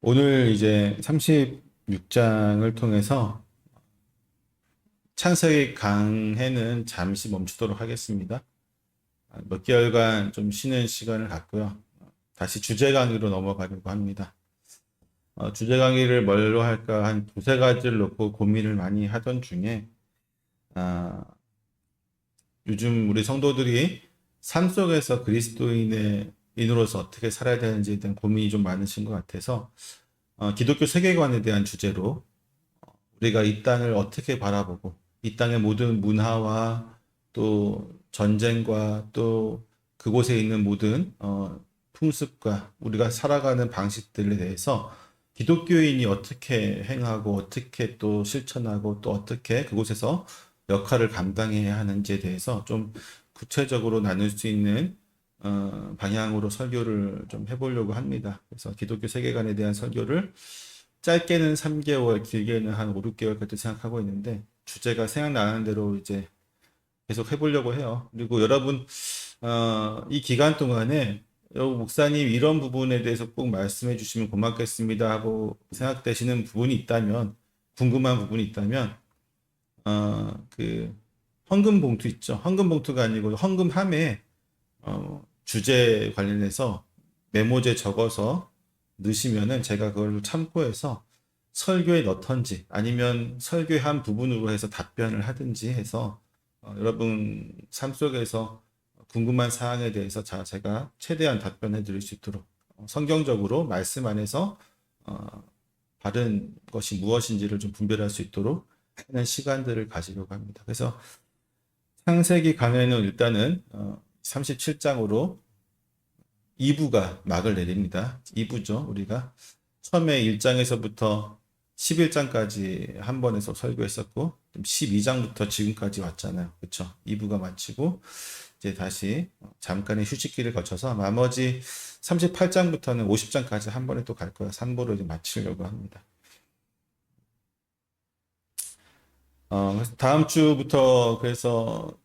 오늘 이제 36장을 통해서 창세기 강해는 잠시 멈추도록 하겠습니다. 몇 개월간 좀 쉬는 시간을 갖고요. 다시 주제 강의로 넘어가려고 합니다. 주제 강의를 뭘로 할까 한 두세 가지를 놓고 고민을 많이 하던 중에 요즘 우리 성도들이 삶 속에서 그리스도인으로서 어떻게 살아야 되는지에 대한 고민이 좀 많으신 것 같아서 기독교 세계관에 대한 주제로 우리가 이 땅을 어떻게 바라보고 이 땅의 모든 문화와 또 전쟁과 또 그곳에 있는 모든 풍습과 우리가 살아가는 방식들에 대해서 기독교인이 어떻게 행하고 어떻게 또 실천하고 또 어떻게 그곳에서 역할을 감당해야 하는지에 대해서 좀 구체적으로 나눌 수 있는 방향으로 설교를 좀 해보려고 합니다. 그래서 기독교 세계관에 대한 설교를 짧게는 3개월, 길게는 한 5, 6개월까지 생각하고 있는데 주제가 생각나는 대로 이제 계속 해보려고 해요. 그리고 여러분 이 기간 동안에 목사님 이런 부분에 대해서 꼭 말씀해 주시면 고맙겠습니다 하고 생각되시는 부분이 있다면, 궁금한 부분이 있다면 그 헌금 봉투 있죠. 헌금 봉투가 아니고 헌금함에 주제 관련해서 메모지에 적어서 넣으시면은 제가 그걸 참고해서 설교에 넣던지 아니면 설교의 한 부분으로 해서 답변을 하든지 해서 여러분 삶 속에서 궁금한 사항에 대해서 제가 최대한 답변해 드릴 수 있도록 성경적으로 말씀 안에서 바른 것이 무엇인지를 좀 분별할 수 있도록 하는 시간들을 가지려고 합니다. 그래서 창세기 강해는 일단은 37장으로 2부가 막을 내립니다. 2부죠. 우리가 처음에 1장에서부터 11장까지 한 번에서 설교했었고 12장부터 지금까지 왔잖아요. 그렇죠? 2부가 마치고 이제 다시 잠깐의 휴식기를 거쳐서 나머지 38장부터는 50장까지 한 번에 또 갈 거예요. 3부로 이제 마치려고 합니다. 다음 주부터 그래서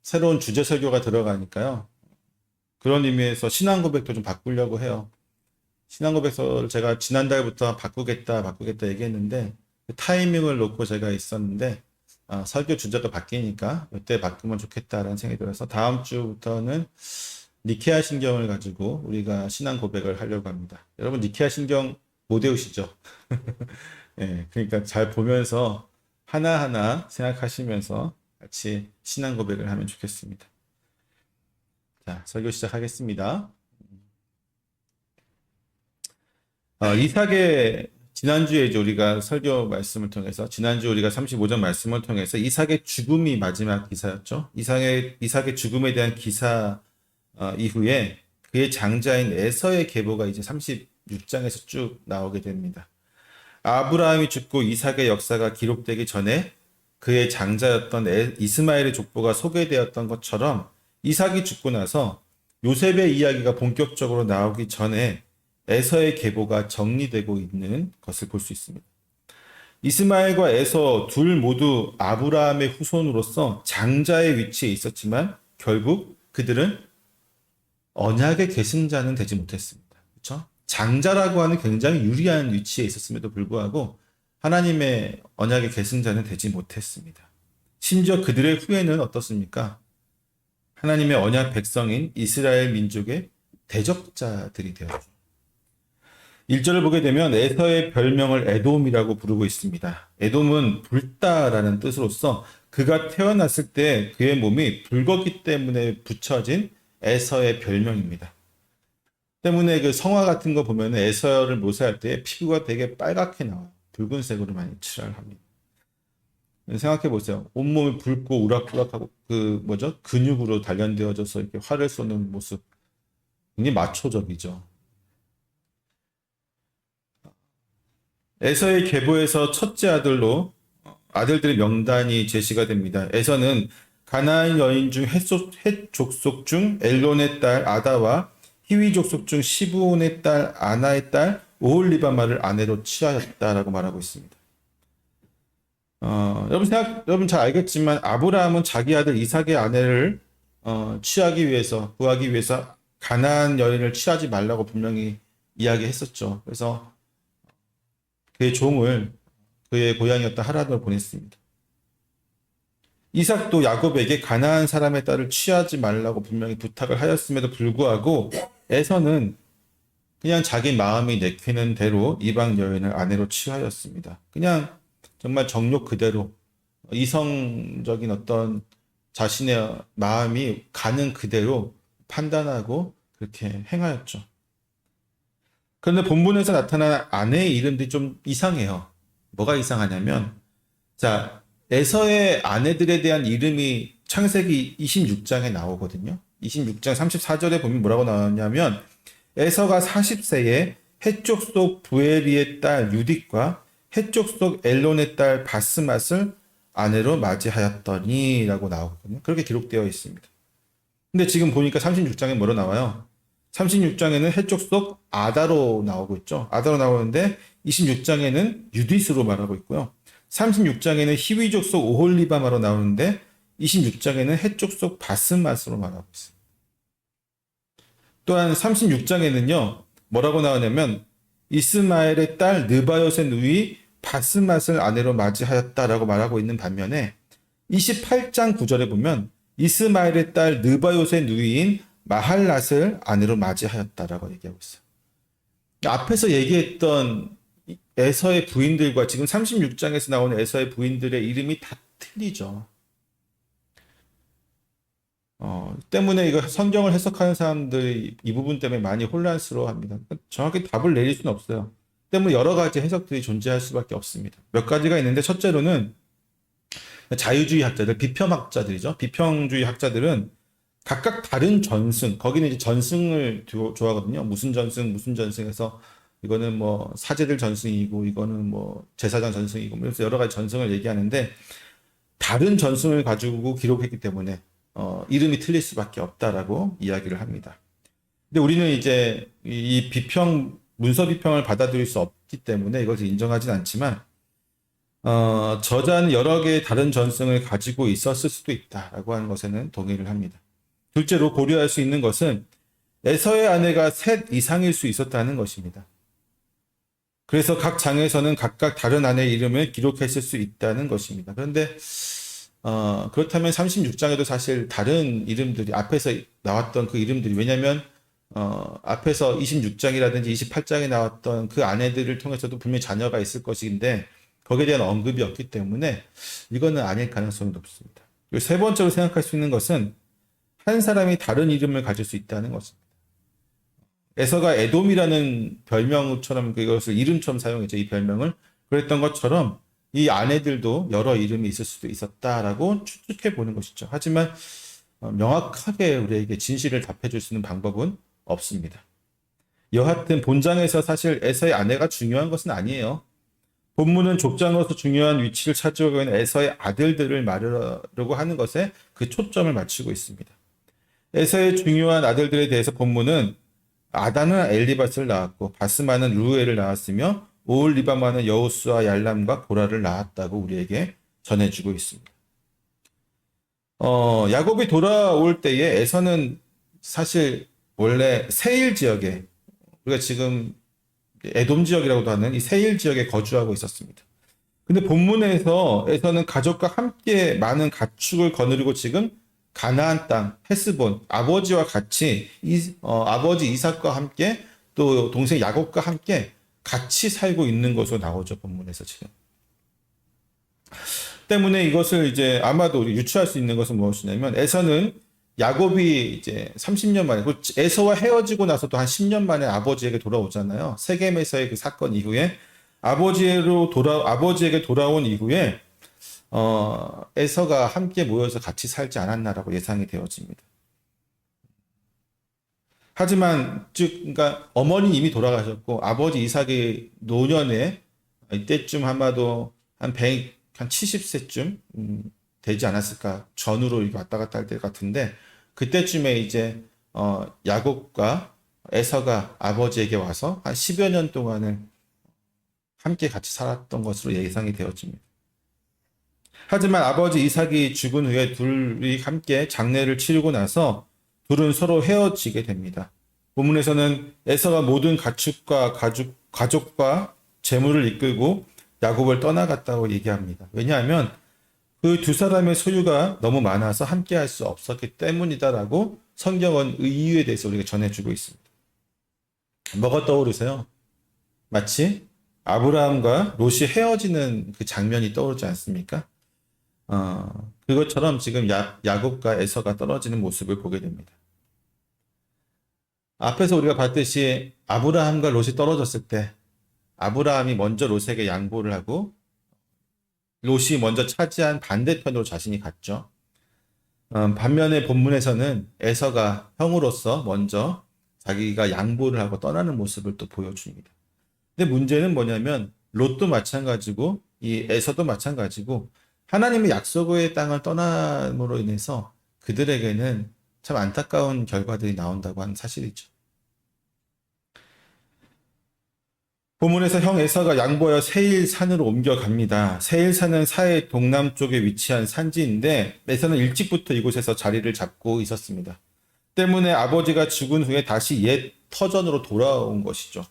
새로운 주제 설교가 들어가니까요. 그런 의미에서 신앙 고백도 좀 바꾸려고 해요. 신앙 고백서를 제가 지난달부터 바꾸겠다 얘기했는데 그 타이밍을 놓고 제가 있었는데 설교 주제가 바뀌니까 이때 바꾸면 좋겠다라는 생각이 들어서 다음 주부터는 니케아 신경을 가지고 우리가 신앙 고백을 하려고 합니다. 여러분 니케아 신경 못 외우시죠? 예, 그러니까 잘 보면서 하나하나 생각하시면서 같이 신앙 고백을 하면 좋겠습니다. 자, 설교 시작하겠습니다. 이삭의 지난주에 이제 우리가 설교 말씀을 통해서 지난주 우리가 35장 말씀을 통해서 이삭의 죽음이 마지막 기사였죠. 이삭의 죽음에 대한 기사 이후에 그의 장자인 에서의 계보가 이제 36장에서 쭉 나오게 됩니다. 아브라함이 죽고 이삭의 역사가 기록되기 전에 그의 장자였던 이스마엘의 족보가 소개되었던 것처럼 이삭이 죽고 나서 요셉의 이야기가 본격적으로 나오기 전에 에서의 계보가 정리되고 있는 것을 볼 수 있습니다. 이스마엘과 에서 둘 모두 아브라함의 후손으로서 장자의 위치에 있었지만 결국 그들은 언약의 계승자는 되지 못했습니다. 그렇죠? 장자라고 하는 굉장히 유리한 위치에 있었음에도 불구하고 하나님의 언약의 계승자는 되지 못했습니다. 심지어 그들의 후예는 어떻습니까? 하나님의 언약 백성인 이스라엘 민족의 대적자들이 되었죠. 1절을 보게 되면 에서의 별명을 에돔이라고 부르고 있습니다. 에돔은 붉다라는 뜻으로서 그가 태어났을 때 그의 몸이 붉었기 때문에 붙여진 에서의 별명입니다. 때문에 그 성화 같은 거 보면 에서를 묘사할 때 피부가 되게 빨갛게 나와요. 붉은색으로 많이 칠을 합니다. 생각해 보세요. 온몸이 붉고 우락부락하고 근육으로 단련되어져서 이렇게 활을 쏘는 모습. 굉장히 마초적이죠. 에서의 계보에서 첫째 아들로 아들들의 명단이 제시가 됩니다. 에서는 가나안 여인 중 헷 족속 중 엘론의 딸 아다와 히위 족속 중 시브온의 딸 아나의 딸 오홀리바마를 아내로 취하였다라고 말하고 있습니다. 여러분 잘 알겠지만 아브라함은 자기 아들 이삭의 아내를 구하기 위해서 가나안 여인을 취하지 말라고 분명히 이야기했었죠. 그래서 그의 종을 그의 고향이었던 하란으로 보냈습니다. 이삭도 야곱에게 가나안 사람의 딸을 취하지 말라고 분명히 부탁을 하였음에도 불구하고 에서는 그냥 자기 마음이 내키는 대로 이방 여인을 아내로 취하였습니다. 그냥 정말 정욕 그대로 이성적인 어떤 자신의 마음이 가는 그대로 판단하고 그렇게 행하였죠. 그런데 본문에서 나타난 아내의 이름들이 좀 이상해요. 뭐가 이상하냐면, 자, 에서의 아내들에 대한 이름이 창세기 26장에 나오거든요. 26장 34절에 보면 뭐라고 나왔냐면, 에서가 40세에 해쪽 속 부에리의 딸 유딕과 해쪽 속 엘론의 딸 바스맛을 아내로 맞이하였더니 라고 나오거든요. 그렇게 기록되어 있습니다. 근데 지금 보니까 36장에 뭐로 나와요? 36장에는 해쪽 속 아다로 나오고 있죠. 아다로 나오는데 26장에는 유디스로 말하고 있고요. 36장에는 히위족 속 오홀리바마로 나오는데 26장에는 해쪽 속 바스맛으로 말하고 있어요. 또한 36장에는요. 뭐라고 나오냐면 이스마엘의 딸 느바요의 누이 바스맛을 아내로 맞이하였다라고 말하고 있는 반면에 28장 9절에 보면 이스마엘의 딸 느바요의 누이인 마할랏을 아내로 맞이하였다라고 얘기하고 있어요. 앞에서 얘기했던 에서의 부인들과 지금 36장에서 나오는 에서의 부인들의 이름이 다 틀리죠. 때문에 이거 성경을 해석하는 사람들이 이 부분 때문에 많이 혼란스러워합니다. 정확히 답을 내릴 수는 없어요. 때문에 여러 가지 해석들이 존재할 수밖에 없습니다. 몇 가지가 있는데 첫째로는 자유주의 학자들, 비평학자들이죠. 비평주의 학자들은 각각 다른 전승, 거기는 이제 전승을 좋아하거든요. 무슨 전승 해서 이거는 뭐 사제들 전승이고 이거는 뭐 제사장 전승이고 그래서 여러 가지 전승을 얘기하는데 다른 전승을 가지고 기록했기 때문에 이름이 틀릴 수밖에 없다라고 이야기를 합니다. 근데 우리는 이제 이 비평, 문서 비평을 받아들일 수 없기 때문에 이것을 인정하진 않지만 저자는 여러 개의 다른 전승을 가지고 있었을 수도 있다라고 하는 것에는 동의를 합니다. 둘째로 고려할 수 있는 것은 에서의 아내가 셋 이상일 수 있었다는 것입니다. 그래서 각 장에서는 각각 다른 아내의 이름을 기록했을 수 있다는 것입니다. 그런데 그렇다면 36장에도 사실 다른 이름들이 앞에서 나왔던 그 이름들이 왜냐하면 앞에서 26장이라든지 28장에 나왔던 그 아내들을 통해서도 분명히 자녀가 있을 것인데 거기에 대한 언급이 없기 때문에 이거는 아닐 가능성이 높습니다. 그리고 세 번째로 생각할 수 있는 것은 한 사람이 다른 이름을 가질 수 있다는 것입니다. 에서가 에돔이라는 별명처럼 그것을 이름처럼 사용했죠. 이 별명을. 그랬던 것처럼 이 아내들도 여러 이름이 있을 수도 있었다라고 추측해 보는 것이죠. 하지만 명확하게 우리에게 진실을 답해 줄 수 있는 방법은 없습니다. 여하튼 본장에서 사실 에서의 아내가 중요한 것은 아니에요. 본문은 족장으로서 중요한 위치를 차지하고 있는 에서의 아들들을 말하려고 하는 것에 그 초점을 맞추고 있습니다. 에서의 중요한 아들들에 대해서 본문은 아다는 엘리밧을 낳았고 바스마는 루엘을 낳았으며 오홀리바마는 여우스와 얄람과 고라를 낳았다고 우리에게 전해주고 있습니다. 야곱이 돌아올 때에 에서는 사실 원래 세일 지역에 우리가 지금 에돔 지역이라고도 하는 이 세일 지역에 거주하고 있었습니다. 근데 본문에서 에서는 가족과 함께 많은 가축을 거느리고 지금 가나안 땅 헤스본 아버지와 같이 아버지 이삭과 함께 또 동생 야곱과 함께 같이 살고 있는 것으로 나오죠. 본문에서 지금. 때문에 이것을 이제 아마도 우리 유추할 수 있는 것은 무엇이냐면 에서는 야곱이 이제 30년 만에 에서와 헤어지고 나서도 한 10년 만에 아버지에게 돌아오잖아요. 세겜에서의 그 사건 이후에 아버지에게 돌아온 이후에 에서가 함께 모여서 같이 살지 않았나라고 예상이 되어집니다. 하지만 그러니까 어머니 이미 돌아가셨고 아버지 이삭이 노년에 이때쯤 아마도 한 70세쯤 되지 않았을까 전후로 이렇게 왔다 갔다 할 때 같은데 그때쯤에 이제 야곱과 에서가 아버지에게 와서 한 10여 년 동안을 함께 같이 살았던 것으로 예상이 되어집니다. 하지만 아버지 이삭이 죽은 후에 둘이 함께 장례를 치르고 나서 둘은 서로 헤어지게 됩니다. 본문에서는 에서가 모든 가축과 가족과 재물을 이끌고 야곱을 떠나갔다고 얘기합니다. 왜냐하면 그 두 사람의 소유가 너무 많아서 함께 할 수 없었기 때문이다라고 성경은 이 이유에 대해서 우리가 전해주고 있습니다. 뭐가 떠오르세요? 마치 아브라함과 롯이 헤어지는 그 장면이 떠오르지 않습니까? 그것처럼 지금 야곱과 에서가 떨어지는 모습을 보게 됩니다. 앞에서 우리가 봤듯이 아브라함과 롯이 떨어졌을 때 아브라함이 먼저 롯에게 양보를 하고 롯이 먼저 차지한 반대편으로 자신이 갔죠. 반면에 본문에서는 에서가 형으로서 먼저 자기가 양보를 하고 떠나는 모습을 또 보여줍니다. 근데 문제는 뭐냐면 롯도 마찬가지고 이 에서도 마찬가지고 하나님의 약속의 땅을 떠남으로 인해서 그들에게는 참 안타까운 결과들이 나온다고 하는 사실이죠. 본문에서 형 에서가 양보하여 세일산으로 옮겨갑니다. 세일산은 사해 동남쪽에 위치한 산지인데 에서는 일찍부터 이곳에서 자리를 잡고 있었습니다. 때문에 아버지가 죽은 후에 다시 옛 터전으로 돌아온 것이죠.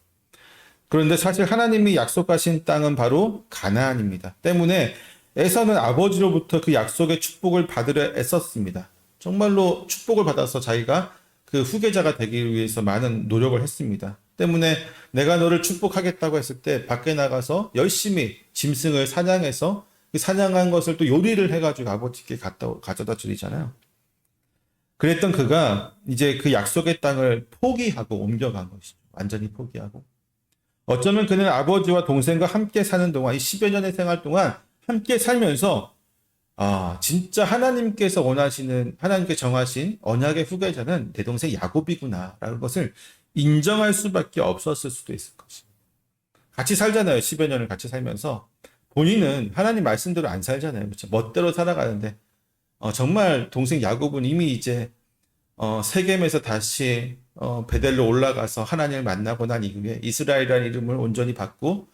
그런데 사실 하나님이 약속하신 땅은 바로 가나안입니다. 때문에 에서는 아버지로부터 그 약속의 축복을 받으려 애썼습니다. 정말로 축복을 받아서 자기가 그 후계자가 되기 위해서 많은 노력을 했습니다. 때문에 내가 너를 축복하겠다고 했을 때 밖에 나가서 열심히 짐승을 사냥해서 그 사냥한 것을 또 요리를 해가지고 아버지께 가져다 드리잖아요. 그랬던 그가 이제 그 약속의 땅을 포기하고 옮겨간 것이죠. 완전히 포기하고. 어쩌면 그는 아버지와 동생과 함께 사는 동안 이 10여 년의 생활 동안 함께 살면서 진짜 하나님께서 하나님께 정하신 언약의 후계자는 내 동생 야곱이구나 라는 것을 인정할 수밖에 없었을 수도 있을 것입니다. 같이 살잖아요. 10여 년을 같이 살면서 본인은 하나님 말씀대로 안 살잖아요. 그렇죠? 멋대로 살아가는데 정말 동생 야곱은 이미 이제 세겜에서 다시 베델로 올라가서 하나님을 만나고 난 이후에 이스라엘이라는 이름을 온전히 받고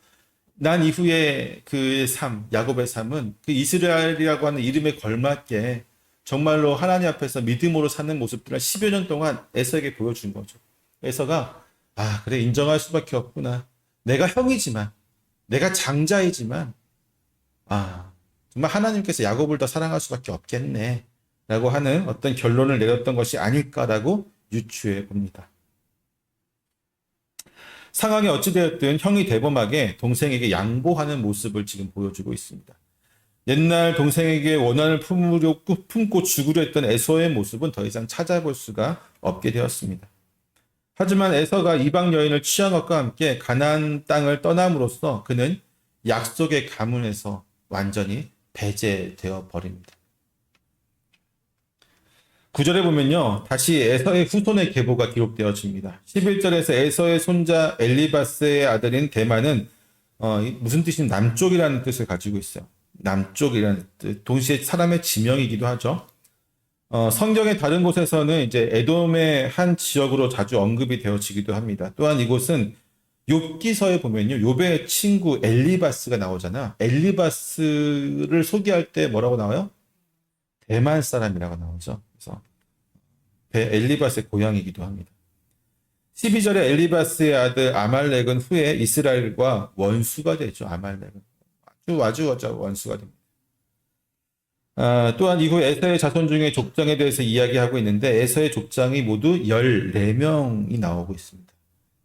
난 이후에 그의 삶, 야곱의 삶은 그 이스라엘이라고 하는 이름에 걸맞게 정말로 하나님 앞에서 믿음으로 사는 모습들을 10여 년 동안 에서에게 보여준 거죠. 에서가 그래 인정할 수밖에 없구나. 내가 형이지만 내가 장자이지만 정말 하나님께서 야곱을 더 사랑할 수밖에 없겠네 라고 하는 어떤 결론을 내렸던 것이 아닐까라고 유추해 봅니다. 상황이 어찌되었든 형이 대범하게 동생에게 양보하는 모습을 지금 보여주고 있습니다. 옛날 동생에게 원한을 품고 죽으려 했던 에서의 모습은 더 이상 찾아볼 수가 없게 되었습니다. 하지만 에서가 이방 여인을 취한 것과 함께 가나안 땅을 떠남으로써 그는 약속의 가문에서 완전히 배제되어 버립니다. 9절에 보면요. 다시 에서의 후손의 계보가 기록되어집니다. 11절에서 에서의 손자 엘리바스의 아들인 데만은 무슨 뜻인 남쪽이라는 뜻을 가지고 있어요. 남쪽이라는 뜻, 동시에 사람의 지명이기도 하죠. 성경의 다른 곳에서는 이제 에돔의 한 지역으로 자주 언급이 되어지기도 합니다. 또한 이곳은 욥기서에 보면요. 욥의 친구 엘리바스가 나오잖아. 엘리바스를 소개할 때 뭐라고 나와요? 대만 사람이라고 나오죠. 그래서 엘리바스의 고향이기도 합니다. 12절에 엘리바스의 아들 아말렉은 후에 이스라엘과 원수가 되죠. 아말렉은 아주 원수가 됩니다. 또한 이후 에서의 자손 중에 족장에 대해서 이야기하고 있는데 에서의 족장이 모두 14명이 나오고 있습니다.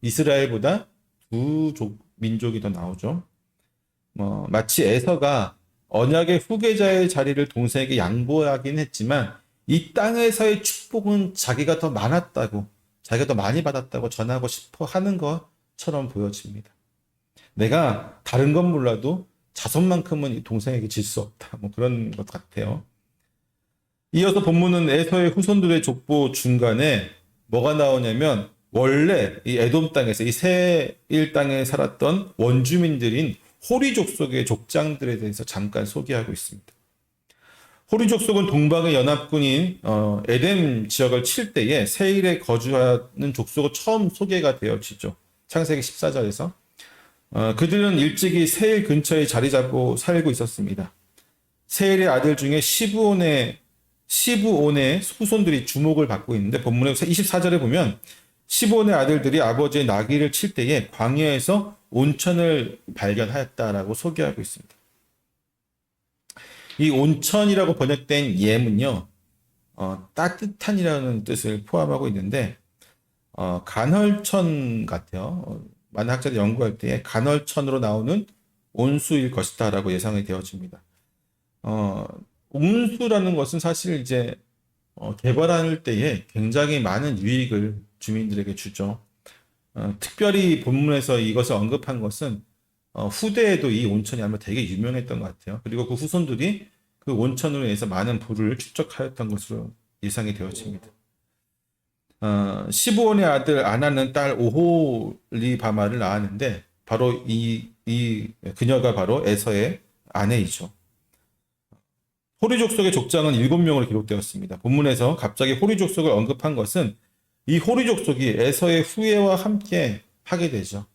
이스라엘보다 두 민족이 더 나오죠. 마치 에서가 언약의 후계자의 자리를 동생에게 양보하긴 했지만 이 땅에서의 축복은 자기가 더 많았다고, 자기가 더 많이 받았다고 전하고 싶어 하는 것처럼 보여집니다. 내가 다른 건 몰라도 자손만큼은 동생에게 질 수 없다. 그런 것 같아요. 이어서 본문은 에서의 후손들의 족보 중간에 뭐가 나오냐면 원래 이 에돔 땅에서 이 세일 땅에 살았던 원주민들인 호리 족속의 족장들에 대해서 잠깐 소개하고 있습니다. 호리 족속은 동방의 연합군인 에덴 지역을 칠 때에 세일에 거주하는 족속으로 처음 소개가 되어지죠. 창세기 14절에서. 그들은 일찍이 세일 근처에 자리 잡고 살고 있었습니다. 세일의 아들 중에 시브온의 후손들이 주목을 받고 있는데 본문의 24절에 보면 시본의 아들들이 아버지의 나귀를 칠 때에 광야에서 온천을 발견하였다라고 소개하고 있습니다. 이 온천이라고 번역된 예문요, 따뜻한이라는 뜻을 포함하고 있는데, 간헐천 같아요. 많은 학자들이 연구할 때 간헐천으로 나오는 온수일 것이다라고 예상이 되어집니다. 온수라는 것은 사실 이제 개발할 때에 굉장히 많은 유익을 주민들에게 주죠. 특별히 본문에서 이것을 언급한 것은 후대에도 이 온천이 아마 되게 유명했던 것 같아요. 그리고 그 후손들이 그 온천으로 인해서 많은 부를 축적하였던 것으로 예상이 되어집니다. 시브온의 아들 아나는 딸 오홀리바마를 낳았는데 바로 이 그녀가 바로 에서의 아내이죠. 호리 족속의 족장은 7명으로 기록되었습니다. 본문에서 갑자기 호리 족속을 언급한 것은 이 호리 족속이 에서의 후예와 함께 하게 되죠.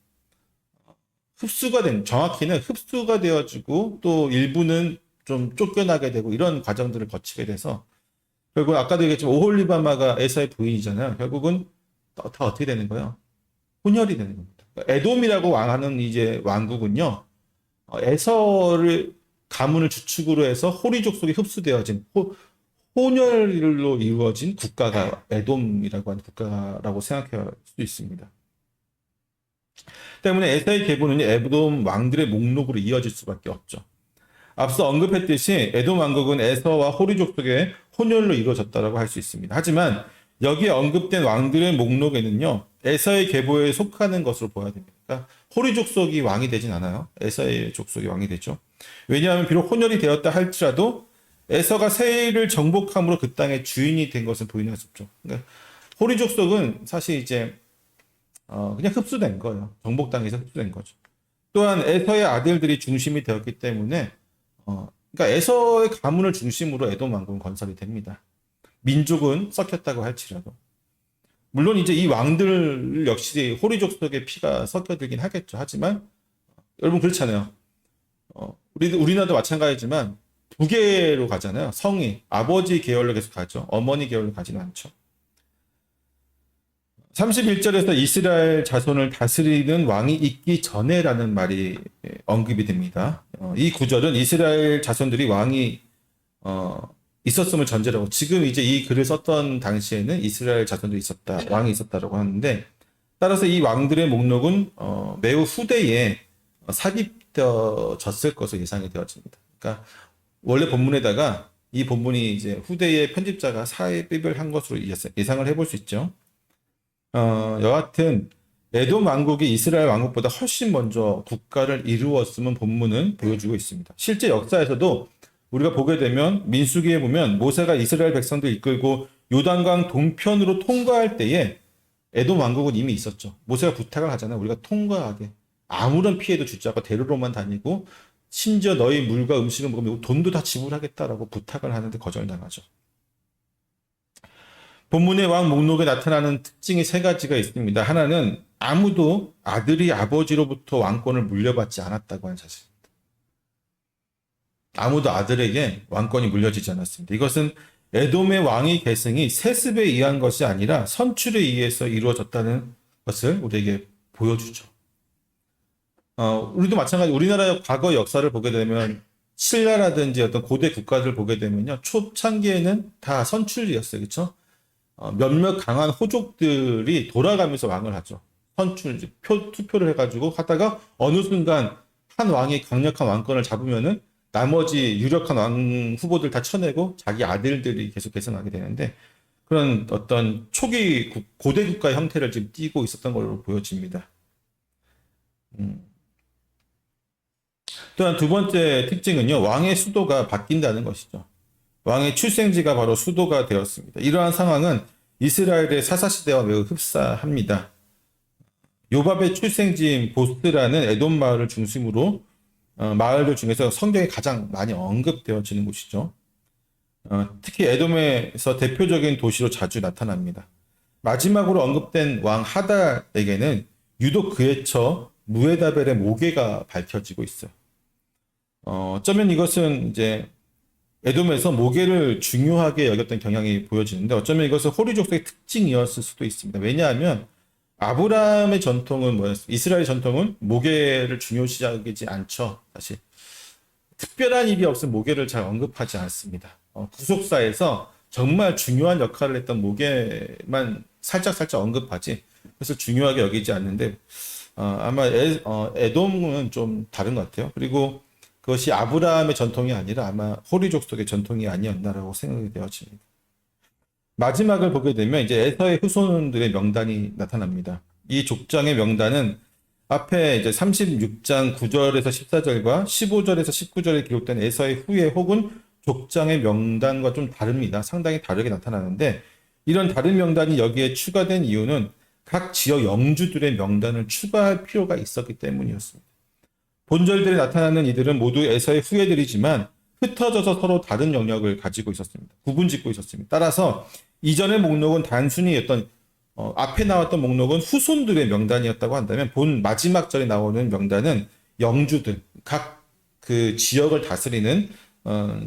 정확히는 흡수가 되어지고 또 일부는 좀 쫓겨나게 되고 이런 과정들을 거치게 돼서 결국 아까도 얘기했지만 오홀리바마가 에서의 부인이잖아요. 결국은 다 어떻게 되는 거예요? 혼혈이 되는 겁니다. 에돔이라고 하는 이제 왕국은요, 에서를 가문을 주축으로 해서 호리 족속이 흡수되어진 혼혈로 이루어진 국가가 에돔이라고 하는 국가라고 생각할 수 있습니다. 때문에 에서의 계보는 에돔 왕들의 목록으로 이어질 수밖에 없죠. 앞서 언급했듯이 에돔 왕국은 에서와 호리 족속의 혼혈로 이루어졌다고 할 수 있습니다. 하지만 여기에 언급된 왕들의 목록에는요, 에서의 계보에 속하는 것으로 보아야 됩니다. 그러니까 호리 족속이 왕이 되진 않아요. 에서의 족속이 왕이 되죠. 왜냐하면 비록 혼혈이 되었다 할지라도 에서가 세일을 정복함으로 그 땅의 주인이 된 것은 부인할 수 없죠. 그러니까 호리 족속은 사실 이제 그냥 흡수된 거예요. 정복 땅에서 흡수된 거죠. 또한 에서의 아들들이 중심이 되었기 때문에 그러니까 에서의 가문을 중심으로 에돔 왕국은 건설이 됩니다. 민족은 섞였다고 할지라도. 물론 이제 이 왕들 역시 호리 족속의 피가 섞여들긴 하겠죠. 하지만 여러분 그렇잖아요. 우리나라도 마찬가지지만 두 개로 가잖아요. 성이 아버지 계열로 계속 가죠. 어머니 계열로 가지는 않죠. 31절에서 이스라엘 자손을 다스리는 왕이 있기 전에라는 말이 언급이 됩니다. 이 구절은 이스라엘 자손들이 왕이 있었음을 전제라고, 지금 이제 이 글을 썼던 당시에는 이스라엘 자손들이 있었다, 왕이 있었다라고 하는데, 따라서 이 왕들의 목록은 매우 후대에 삽입되어졌을 것으로 예상이 되어집니다. 그러니까 원래 본문에다가 이 본문이 이제 후대의 편집자가 삽입을 한 것으로 예상을 해볼 수 있죠. 여하튼 에돔 왕국이 이스라엘 왕국보다 훨씬 먼저 국가를 이루었음은 본문은 보여주고 있습니다. 실제 역사에서도 우리가 보게 되면 민수기에 보면 모세가 이스라엘 백성들 이끌고 요단강 동편으로 통과할 때에 에돔 왕국은 이미 있었죠. 모세가 부탁을 하잖아요. 우리가 통과하게 아무런 피해도 주지 않고 대로로만 다니고 심지어 너희 물과 음식을 먹으면 돈도 다 지불하겠다라고 부탁을 하는데 거절당하죠. 본문의 왕 목록에 나타나는 특징이 3가지가 있습니다. 하나는 아무도 아들이 아버지로부터 왕권을 물려받지 않았다고 하는 사실입니다. 아무도 아들에게 왕권이 물려지지 않았습니다. 이것은 에돔의 왕의 계승이 세습에 의한 것이 아니라 선출에 의해서 이루어졌다는 것을 우리에게 보여주죠. 우리도 마찬가지, 우리나라의 과거 역사를 보게 되면 신라라든지 어떤 고대 국가들 보게 되면요, 초창기에는 다 선출이었어요. 그렇죠? 몇몇 강한 호족들이 돌아가면서 왕을 하죠. 투표를 해가지고 하다가 어느 순간 한 왕이 강력한 왕권을 잡으면은 나머지 유력한 왕 후보들 다 쳐내고 자기 아들들이 계속 계승하게 되는데, 그런 어떤 초기 고대 국가의 형태를 지금 띠고 있었던 걸로 보여집니다. 또한 두 번째 특징은요, 왕의 수도가 바뀐다는 것이죠. 왕의 출생지가 바로 수도가 되었습니다. 이러한 상황은 이스라엘의 사사시대와 매우 흡사합니다. 요밥의 출생지인 보스라는 에돔 마을을 중심으로 마을들 중에서 성경에 가장 많이 언급되어지는 곳이죠. 특히 에돔에서 대표적인 도시로 자주 나타납니다. 마지막으로 언급된 왕 하달에게는 유독 그의 처 무에다벨의 모계가 밝혀지고 있어요. 어쩌면 이것은 이제 에돔에서 모계를 중요하게 여겼던 경향이 보여지는데, 어쩌면 이것은 호리 족속의 특징이었을 수도 있습니다. 왜냐하면 아브라함의 전통은 뭐였어요? 이스라엘 전통은 모계를 중요시하지 않죠. 사실 특별한 일이 없으면 모계를 잘 언급하지 않습니다. 구속사에서 정말 중요한 역할을 했던 모계만 살짝 언급하지. 그래서 중요하게 여기지 않는데 아마 에돔은 좀 다른 것 같아요. 그리고 그것이 아브라함의 전통이 아니라 아마 호리 족속의 전통이 아니었나라고 생각이 되어집니다. 마지막을 보게 되면 이제 에서의 후손들의 명단이 나타납니다. 이 족장의 명단은 앞에 이제 36장 9절에서 14절과 15절에서 19절에 기록된 에서의 후예 혹은 족장의 명단과 좀 다릅니다. 상당히 다르게 나타나는데 이런 다른 명단이 여기에 추가된 이유는 각 지역 영주들의 명단을 추가할 필요가 있었기 때문이었습니다. 본절들에 나타나는 이들은 모두 에서의 후예들이지만 흩어져서 서로 다른 영역을 가지고 있었습니다. 구분짓고 있었습니다. 따라서 이전의 목록은 단순히 앞에 나왔던 목록은 후손들의 명단이었다고 한다면 본 마지막 절에 나오는 명단은 영주들, 각 그 지역을 다스리는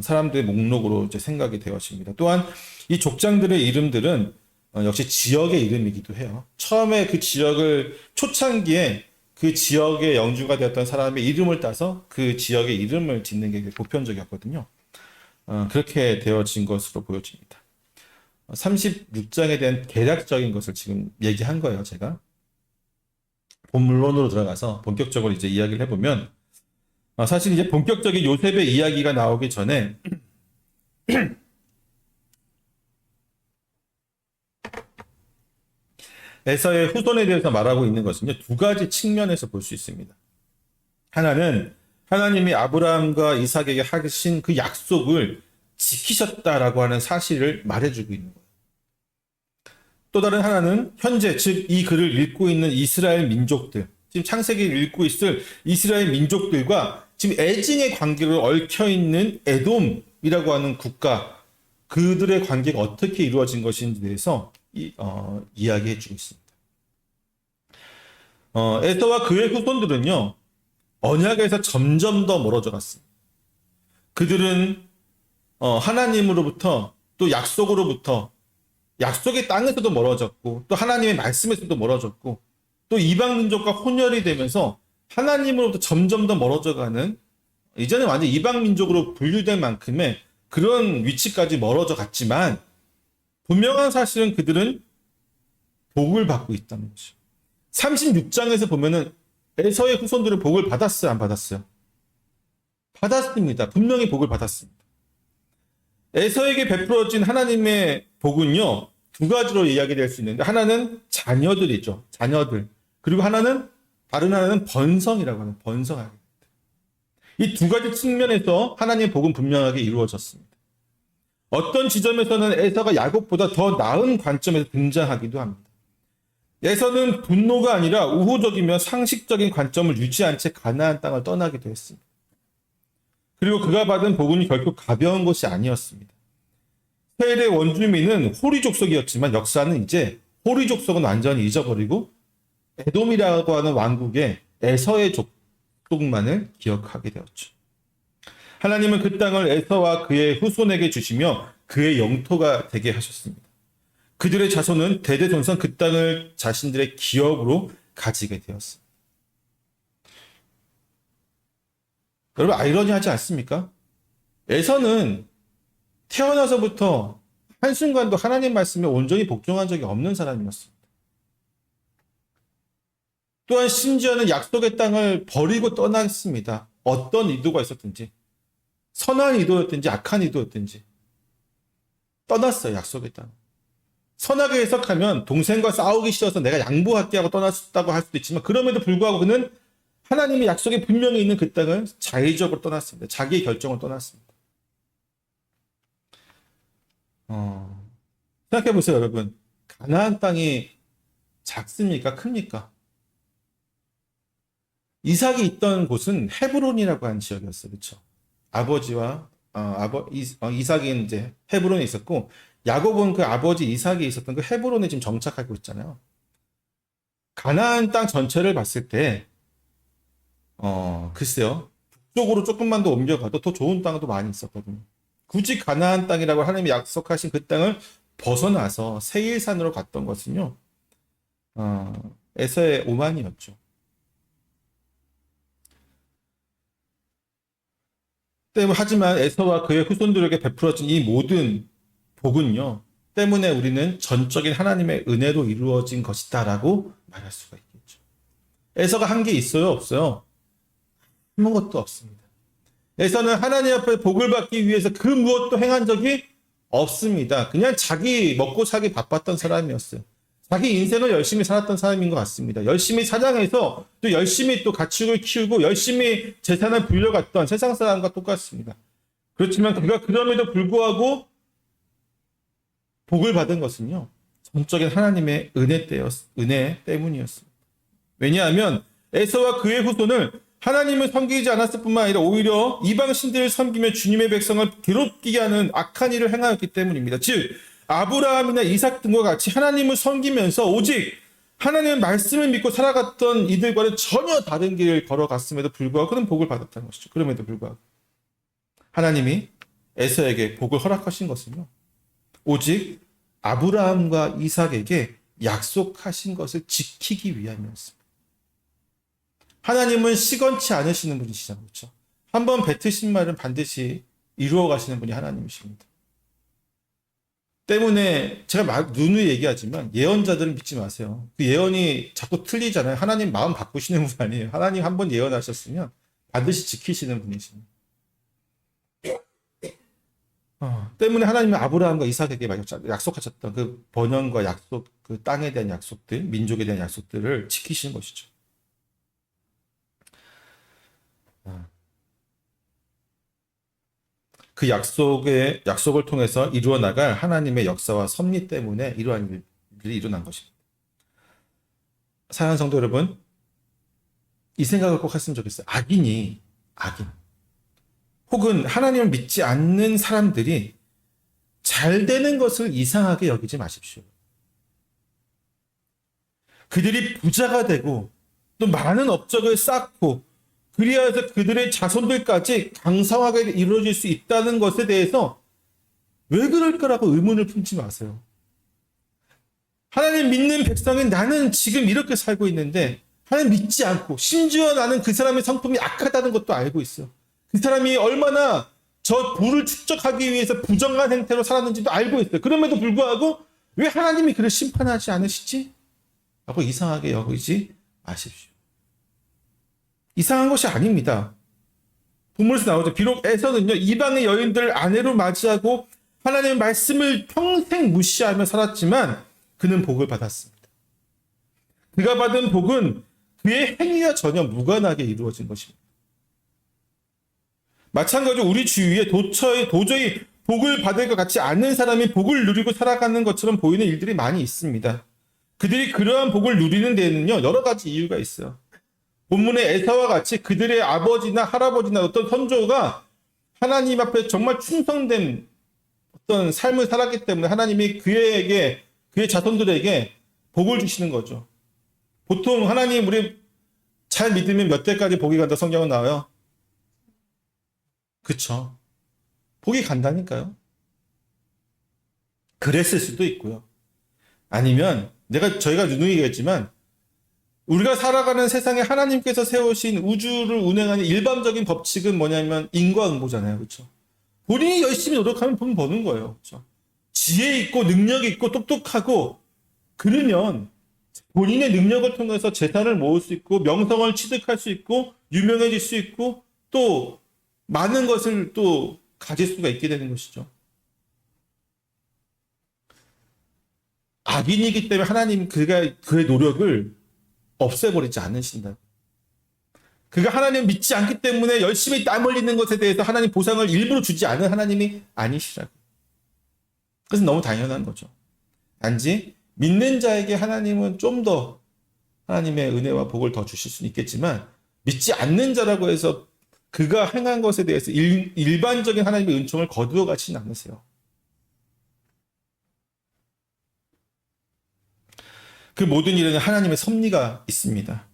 사람들의 목록으로 이제 생각이 되어집니다. 또한 이 족장들의 이름들은 역시 지역의 이름이기도 해요. 처음에 그 지역을 초창기에 그 지역의 영주가 되었던 사람의 이름을 따서 그 지역의 이름을 짓는 게 보편적이었거든요. 그렇게 되어진 것으로 보여집니다. 36장에 대한 대략적인 것을 지금 얘기한 거예요, 제가. 본문론으로 들어가서 본격적으로 이제 이야기를 해보면, 사실 이제 본격적인 요셉의 이야기가 나오기 전에, 에서의 후손에 대해서 말하고 있는 것은요, 두 가지 측면에서 볼 수 있습니다. 하나는 하나님이 아브라함과 이삭에게 하신 그 약속을 지키셨다라고 하는 사실을 말해주고 있는 거예요. 또 다른 하나는 현재 즉 이 글을 읽고 있는 이스라엘 민족들, 지금 창세기를 읽고 있을 이스라엘 민족들과 지금 애증의 관계로 얽혀 있는 에돔이라고 하는 국가, 그들의 관계가 어떻게 이루어진 것인지에 대해서 이야기해 주고 있습니다. 에서와 그의 후손들은요, 언약에서 점점 더 멀어져 갔습니다. 그들은 하나님으로부터 또 약속으로부터 약속의 땅에서도 멀어졌고 또 하나님의 말씀에서도 멀어졌고 또 이방 민족과 혼혈이 되면서 하나님으로부터 점점 더 멀어져가는, 이제는 완전 이방 민족으로 분류될 만큼의 그런 위치까지 멀어져 갔지만 분명한 사실은 그들은 복을 받고 있다는 것이죠. 36장에서 보면은 에서의 후손들은 복을 받았어요, 안 받았어요? 받았습니다. 분명히 복을 받았습니다. 에서에게 베풀어진 하나님의 복은요, 두 가지로 이야기될 수 있는데, 하나는 자녀들이죠. 자녀들. 그리고 다른 하나는 번성이라고 하는 번성하게. 이 두 가지 측면에서 하나님의 복은 분명하게 이루어졌습니다. 어떤 지점에서는 에서가 야곱보다 더 나은 관점에서 등장하기도 합니다. 에서는 분노가 아니라 우호적이며 상식적인 관점을 유지한 채 가나안 땅을 떠나기도 했습니다. 그리고 그가 받은 복은 결코 가벼운 것이 아니었습니다. 세일의 원주민은 호리 족속이었지만 역사는 이제 호리 족속은 완전히 잊어버리고 에돔이라고 하는 왕국의 에서의 족속만을 기억하게 되었죠. 하나님은 그 땅을 에서와 그의 후손에게 주시며 그의 영토가 되게 하셨습니다. 그들의 자손은 대대손손 그 땅을 자신들의 기업으로 가지게 되었습니다. 여러분, 아이러니하지 않습니까? 에서는 태어나서부터 한순간도 하나님 말씀에 온전히 복종한 적이 없는 사람이었습니다. 또한 심지어는 약속의 땅을 버리고 떠났습니다. 어떤 의도가 있었든지, 선한 의도였든지 악한 의도였든지 떠났어요, 약속의 땅. 선하게 해석하면 동생과 싸우기 싫어서 내가 양보할게 하고 떠났다고 할 수도 있지만, 그럼에도 불구하고 그는 하나님의 약속이 분명히 있는 그 땅을 자의적으로 떠났습니다. 자기의 결정을 떠났습니다. 생각해 보세요, 여러분. 가나안 땅이 작습니까? 큽니까? 이삭이 있던 곳은 헤브론이라고 하는 지역이었어요. 그렇죠? 아버지와 이삭이 이제 헤브론에 있었고, 야곱은 그 아버지 이삭이 있었던 그 헤브론에 지금 정착하고 있잖아요. 가나안 땅 전체를 봤을 때 글쎄요, 북쪽으로 조금만 더 옮겨가도 더 좋은 땅도 많이 있었거든요. 굳이 가나안 땅이라고 하나님이 약속하신 그 땅을 벗어나서 세일산으로 갔던 것은요, 에서의 오만이었죠. 하지만 에서와 그의 후손들에게 베풀어진 이 모든 복은요, 때문에 우리는 전적인 하나님의 은혜로 이루어진 것이다라고 말할 수가 있겠죠. 에서가 한 게 있어요, 없어요? 아무것도 없습니다. 에서는 하나님 앞에 복을 받기 위해서 그 무엇도 행한 적이 없습니다. 그냥 자기 먹고 살기 바빴던 사람이었어요. 자기 인생을 열심히 살았던 사람인 것 같습니다. 열심히 사냥해서 또 열심히 또 가축을 키우고 열심히 재산을 불려갔던 세상 사람과 똑같습니다. 그렇지만 그가 그럼에도 불구하고 복을 받은 것은요, 전적인 하나님의 은혜 때문이었습니다. 왜냐하면 에서와 그의 후손을 하나님을 섬기지 않았을 뿐만 아니라 오히려 이방 신들을 섬기며 주님의 백성을 괴롭게 하는 악한 일을 행하였기 때문입니다. 즉 아브라함이나 이삭 등과 같이 하나님을 섬기면서 오직 하나님의 말씀을 믿고 살아갔던 이들과는 전혀 다른 길을 걸어갔음에도 불구하고 그는 복을 받았다는 것이죠. 그럼에도 불구하고 하나님이 에서에게 복을 허락하신 것은요, 오직 아브라함과 이삭에게 약속하신 것을 지키기 위함이었습니다. 하나님은 시건치 않으시는 분이시잖아요. 그렇죠? 한번 뱉으신 말은 반드시 이루어 가시는 분이 하나님이십니다. 때문에 제가 누누이 얘기하지만 예언자들은 믿지 마세요. 그 예언이 자꾸 틀리잖아요. 하나님 마음 바꾸시는 분 아니에요. 하나님 한번 예언하셨으면 반드시 지키시는 분이십니다. 때문에 하나님은 아브라함과 이삭에게 약속하셨던 그 번영과 약속, 그 땅에 대한 약속들, 민족에 대한 약속들을 지키시는 것이죠. 그 약속을 통해서 이루어 나갈 하나님의 역사와 섭리 때문에 이러한 일이 일어난 것입니다. 사랑하는 성도 여러분, 이 생각을 꼭 했으면 좋겠어요. 악인, 혹은 하나님을 믿지 않는 사람들이 잘 되는 것을 이상하게 여기지 마십시오. 그들이 부자가 되고 또 많은 업적을 쌓고 그리하여서 그들의 자손들까지 강성하게 이루어질 수 있다는 것에 대해서 왜 그럴까라고 의문을 품지 마세요. 하나님 믿는 백성인 나는 지금 이렇게 살고 있는데 하나님 믿지 않고 심지어 나는 그 사람의 성품이 악하다는 것도 알고 있어요. 그 사람이 얼마나 저 부를 축적하기 위해서 부정한 행태로 살았는지도 알고 있어요. 그럼에도 불구하고 왜 하나님이 그를 심판하지 않으시지? 라고 이상하게 여기지 마십시오. 이상한 것이 아닙니다. 본문에서 나오죠. 비록 에서는요, 이방의 여인들을 아내로 맞이하고 하나님의 말씀을 평생 무시하며 살았지만 그는 복을 받았습니다. 그가 받은 복은 그의 행위와 전혀 무관하게 이루어진 것입니다. 마찬가지로 우리 주위에 도저히 복을 받을 것 같지 않은 사람이 복을 누리고 살아가는 것처럼 보이는 일들이 많이 있습니다. 그들이 그러한 복을 누리는 데에는요, 여러 가지 이유가 있어요. 본문의 에사와 같이 그들의 아버지나 할아버지나 어떤 선조가 하나님 앞에 정말 충성된 어떤 삶을 살았기 때문에 하나님이 그의 자손들에게 복을 주시는 거죠. 보통 하나님 우리 잘 믿으면 몇 대까지 복이 간다 성경은 나와요. 그쵸? 복이 간다니까요. 그랬을 수도 있고요. 아니면 저희가 누누이 얘기했지만 우리가 살아가는 세상에 하나님께서 세우신 우주를 운행하는 일반적인 법칙은 뭐냐면 인과응보잖아요. 그렇죠? 본인이 열심히 노력하면 돈 버는 거예요. 그렇죠? 지혜 있고 능력 있고 똑똑하고 그러면 본인의 능력을 통해서 재산을 모을 수 있고 명성을 취득할 수 있고 유명해질 수 있고 또 많은 것을 또 가질 수가 있게 되는 것이죠. 악인이기 때문에 하나님 그의 노력을 없애버리지 않으신다. 그가 하나님을 믿지 않기 때문에 열심히 땀 흘리는 것에 대해서 하나님 보상을 일부러 주지 않은 하나님이 아니시라고. 그래서 너무 당연한 거죠. 단지 믿는 자에게 하나님은 좀 더 하나님의 은혜와 복을 더 주실 수는 있겠지만 믿지 않는 자라고 해서 그가 행한 것에 대해서 일반적인 하나님의 은총을 거두어 가시진 않으세요. 그 모든 일에는 하나님의 섭리가 있습니다.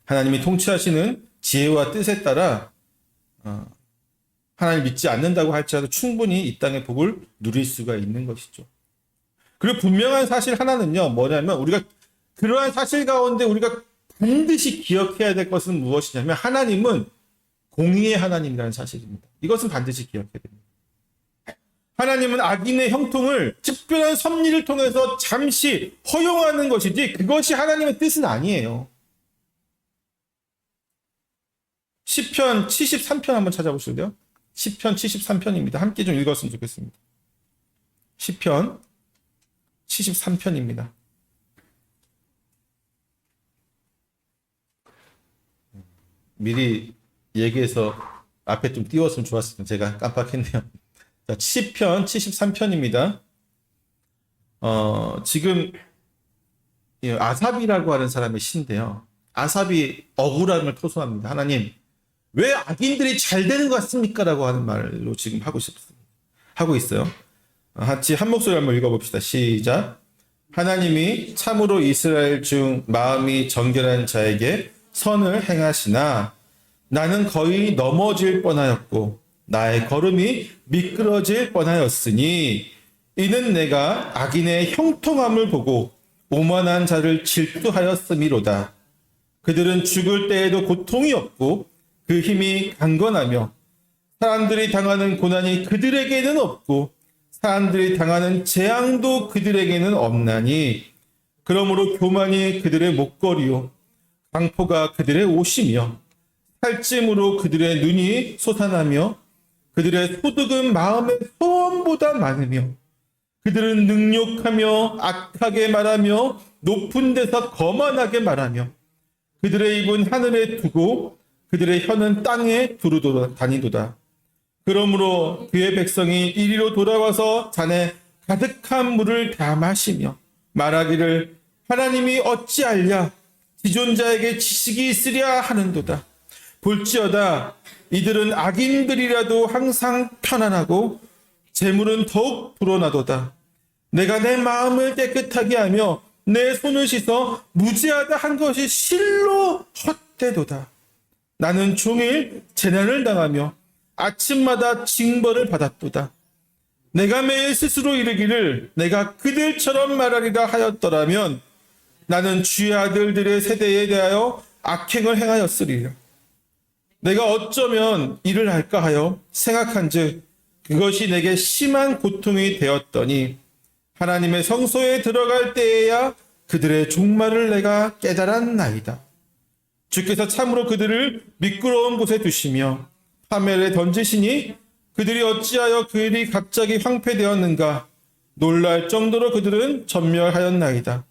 하나님이 통치하시는 지혜와 뜻에 따라 하나님 믿지 않는다고 할지라도 충분히 이 땅의 복을 누릴 수가 있는 것이죠. 그리고 분명한 사실 하나는요, 뭐냐면 우리가 그러한 사실 가운데 우리가 반드시 기억해야 될 것은 무엇이냐면 하나님은 공의의 하나님이라는 사실입니다. 이것은 반드시 기억해야 됩니다. 하나님은 악인의 형통을 특별한 섭리를 통해서 잠시 허용하는 것이지 그것이 하나님의 뜻은 아니에요. 시편 73편 한번 찾아보실래요? 시편 73편입니다. 함께 좀 읽었으면 좋겠습니다. 시편 73편입니다. 미리 얘기해서 앞에 좀 띄웠으면 좋았을 텐데 제가 깜빡했네요. 자, 시편 73편입니다. 지금 아삽이라고 하는 사람의 시인데요. 아삽이 억울함을 토로합니다. 하나님, 왜 악인들이 잘 되는 것 같습니까? 라고 하는 말로 지금 하고 있어요. 같이 한 목소리 한번 읽어봅시다. 시작. 하나님이 참으로 이스라엘 중 마음이 정결한 자에게 선을 행하시나 나는 거의 넘어질 뻔하였고 나의 걸음이 미끄러질 뻔하였으니 이는 내가 악인의 형통함을 보고 오만한 자를 질투하였음이로다. 그들은 죽을 때에도 고통이 없고 그 힘이 강건하며 사람들이 당하는 고난이 그들에게는 없고 사람들이 당하는 재앙도 그들에게는 없나니 그러므로 교만이 그들의 목걸이요 강포가 그들의 옷이며 살찜으로 그들의 눈이 솟아나며 그들의 소득은 마음의 소원보다 많으며 그들은 능욕하며 악하게 말하며 높은 데서 거만하게 말하며 그들의 입은 하늘에 두고 그들의 혀는 땅에 두루 다니도다. 그러므로 그의 백성이 이리로 돌아와서 잔에 가득한 물을 다 마시며 말하기를 하나님이 어찌알랴 지존자에게 지식이 있으랴 하는도다. 볼지어다 이들은 악인들이라도 항상 편안하고 재물은 더욱 불어나도다. 내가 내 마음을 깨끗하게 하며 내 손을 씻어 무죄하다 한 것이 실로 헛되도다. 나는 종일 재난을 당하며 아침마다 징벌을 받았도다. 내가 매일 스스로 이르기를 내가 그들처럼 말하리라 하였더라면 나는 주의 아들들의 세대에 대하여 악행을 행하였으리라. 내가 어쩌면 이를 할까 하여 생각한즉 그것이 내게 심한 고통이 되었더니 하나님의 성소에 들어갈 때에야 그들의 종말을 내가 깨달았나이다. 주께서 참으로 그들을 미끄러운 곳에 두시며 파멸에 던지시니 그들이 어찌하여 그 일이 갑자기 황폐되었는가. 놀랄 정도로 그들은 전멸하였나이다.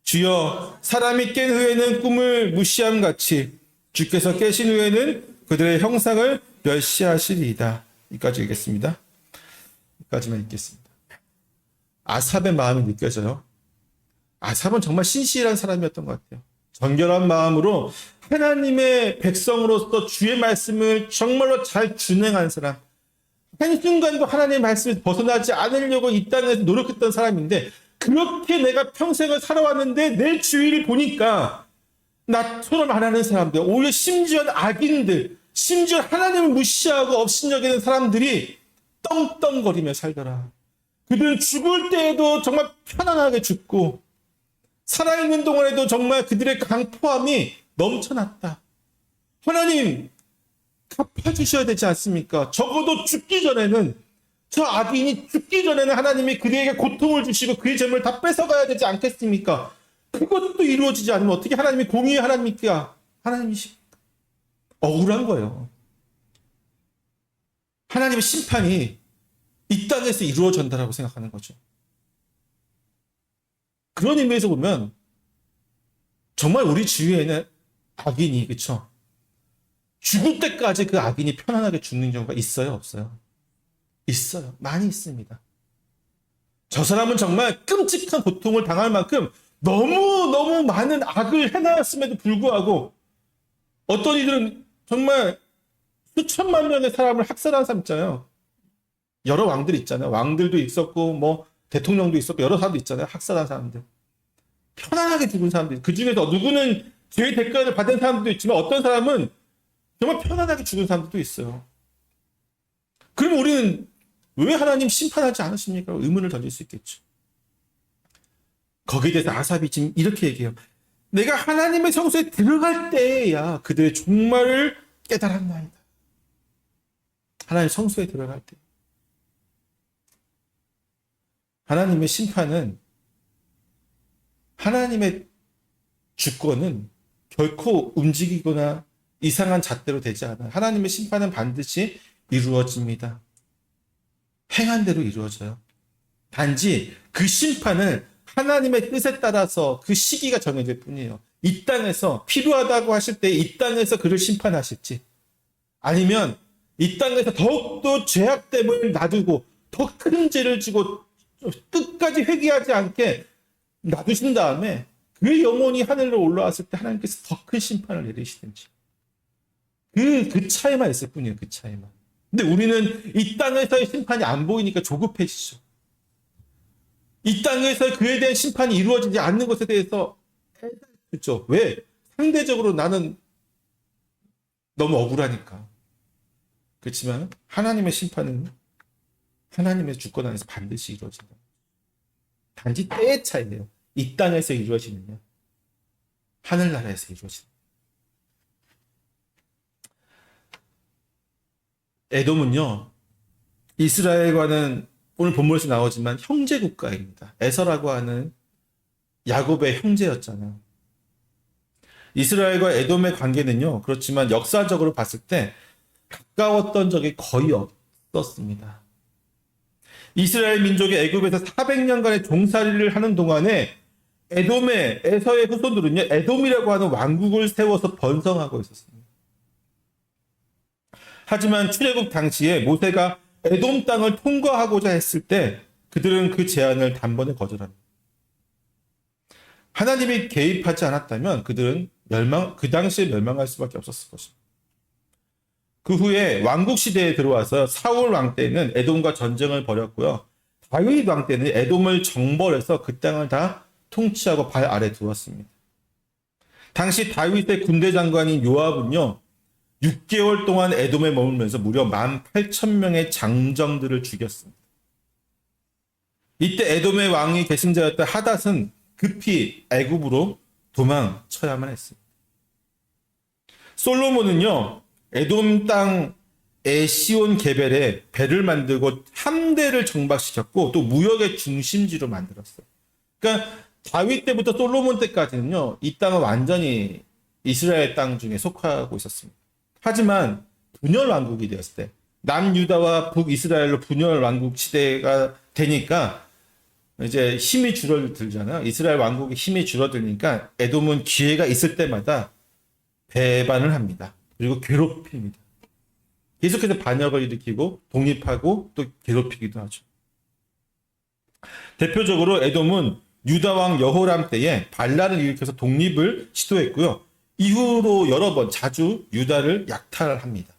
주여 사람이 깬 후에는 꿈을 무시함같이 주께서 깨신 후에는 그들의 형상을 멸시하시리이다. 여기까지 읽겠습니다. 여기까지만 읽겠습니다. 아삽의 마음이 느껴져요. 아삽은 정말 신실한 사람이었던 것 같아요. 정결한 마음으로 하나님의 백성으로서 주의 말씀을 정말로 잘 준행한 사람. 한순간도 하나님의 말씀에서 벗어나지 않으려고 이 땅에서 노력했던 사람인데 그렇게 내가 평생을 살아왔는데 내 주위를 보니까 나처럼 안 하는 사람들, 오히려 심지어 악인들, 심지어 하나님을 무시하고 업신여기는 사람들이 떵떵거리며 살더라. 그들은 죽을 때에도 정말 편안하게 죽고 살아있는 동안에도 정말 그들의 강포함이 넘쳐났다. 하나님 갚아주셔야 되지 않습니까? 적어도 죽기 전에는 저 악인이 죽기 전에는 하나님이 그에게 고통을 주시고 그의 재물을 다 뺏어가야 되지 않겠습니까? 그것도 이루어지지 않으면 어떻게 하나님이 공의의 하나님입니까? 하나님이십니까? 억울한 거예요. 하나님의 심판이 이 땅에서 이루어진다라고 생각하는 거죠. 그런 의미에서 보면 정말 우리 주위에는 악인이 그렇죠? 죽을 때까지 그 악인이 편안하게 죽는 경우가 있어요, 없어요? 있어요. 많이 있습니다. 저 사람은 정말 끔찍한 고통을 당할 만큼 너무 많은 악을 해놨음에도 불구하고 어떤 이들은 정말 수천만 명의 사람을 학살한 사람 있잖아요. 여러 왕들이 있잖아요. 왕들도 있었고 뭐 대통령도 있었고 여러 사람도 있잖아요. 학살한 사람들. 편안하게 죽은 사람들. 그 중에서 누구는 죄의 대가를 받은 사람들도 있지만 어떤 사람은 정말 편안하게 죽은 사람들도 있어요. 그럼 우리는 왜 하나님 심판하지 않으십니까? 의문을 던질 수 있겠죠. 거기에 대해서 아삽이 지금 이렇게 얘기해요. 내가 하나님의 성소에 들어갈 때야 그들의 종말을 깨달았나이다. 하나님 성소에 들어갈 때. 하나님의 심판은, 하나님의 주권은 결코 움직이거나 이상한 잣대로 되지 않아요. 하나님의 심판은 반드시 이루어집니다. 행한 대로 이루어져요. 단지 그 심판을 하나님의 뜻에 따라서 그 시기가 정해질 뿐이에요. 이 땅에서 필요하다고 하실 때 이 땅에서 그를 심판하실지, 아니면 이 땅에서 더욱더 죄악됨을 놔두고 더 큰 죄를 지고 끝까지 회개하지 않게 놔두신 다음에 그 영혼이 하늘로 올라왔을 때 하나님께서 더 큰 심판을 내리시든지, 그 차이만 있을 뿐이에요. 그 차이만. 근데 우리는 이 땅에서의 심판이 안 보이니까 조급해지죠. 이 땅에서 그에 대한 심판이 이루어지지 않는 것에 대해서 그렇죠. 왜? 상대적으로 나는 너무 억울하니까. 그렇지만 하나님의 심판은 하나님의 주권 안에서 반드시 이루어진다. 단지 때의 차이예요. 이 땅에서 이루어지느냐, 하늘나라에서 이루어지느냐. 에돔은요, 이스라엘과는 오늘 본문에서 나오지만 형제 국가입니다. 에서라고 하는 야곱의 형제였잖아요. 이스라엘과 에돔의 관계는요, 그렇지만 역사적으로 봤을 때 가까웠던 적이 거의 없었습니다. 이스라엘 민족이 애굽에서 400년간의 종살이를 하는 동안에 에돔의, 에서의 후손들은요, 에돔이라고 하는 왕국을 세워서 번성하고 있었습니다. 하지만 출애굽 당시에 모세가 에돔 땅을 통과하고자 했을 때 그들은 그 제안을 단번에 거절합니다. 하나님이 개입하지 않았다면 그들은 그 당시에 멸망할 수밖에 없었을 것입니다. 그 후에 왕국 시대에 들어와서 사울 왕 때는 에돔과 전쟁을 벌였고요. 다윗 왕 때는 에돔을 정벌해서 그 땅을 다 통치하고 발 아래 두었습니다. 당시 다윗의 군대 장관인 요압은요, 6개월 동안 에돔에 머물면서 무려 18,000명의 장정들을 죽였습니다. 이때 에돔의 왕이 계승자였던 하닷은 급히 애굽으로 도망쳐야만 했습니다. 솔로몬은요, 에돔 땅 에시온 게벨에 배를 만들고 함대를 정박시켰고 또 무역의 중심지로 만들었어요. 그러니까 다윗 때부터 솔로몬 때까지는요, 이 땅은 완전히 이스라엘 땅 중에 속하고 있었습니다. 하지만 분열 왕국이 되었을 때, 남유다와 북이스라엘로 분열 왕국 시대가 되니까 이제 힘이 줄어들잖아요. 이스라엘 왕국의 힘이 줄어들니까 에돔은 기회가 있을 때마다 배반을 합니다. 그리고 괴롭힙니다. 계속해서 반역을 일으키고 독립하고 또 괴롭히기도 하죠. 대표적으로 에돔은 유다 왕 여호람 때에 반란을 일으켜서 독립을 시도했고요. 이후로 여러 번 자주 유다를 약탈합니다.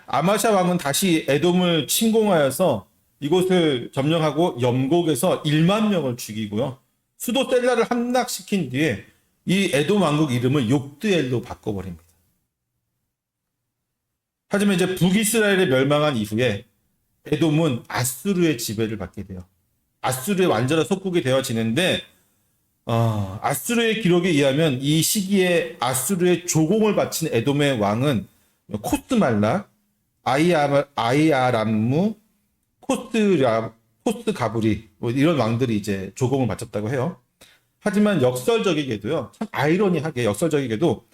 아마샤 왕은 다시 에돔을 침공하여서 이곳을 점령하고 염곡에서 1만 명을 죽이고요. 수도 셀라를 함락시킨 뒤에 이 에돔 왕국 이름을 욕드엘로 바꿔버립니다. 하지만 이제 북이스라엘이 멸망한 이후에 에돔은 아수르의 지배를 받게 돼요. 아수르의 완전한 속국이 되어지는데, 아수르의 기록에 의하면 이 시기에 아수르의 조공을 바친 에돔의 왕은 코스말라, 아이아람무, 코스가브리 이런 왕들이 이제 조공을 바쳤다고 해요. 하지만 역설적이게도요, 참 아이러니하게 역설적이게도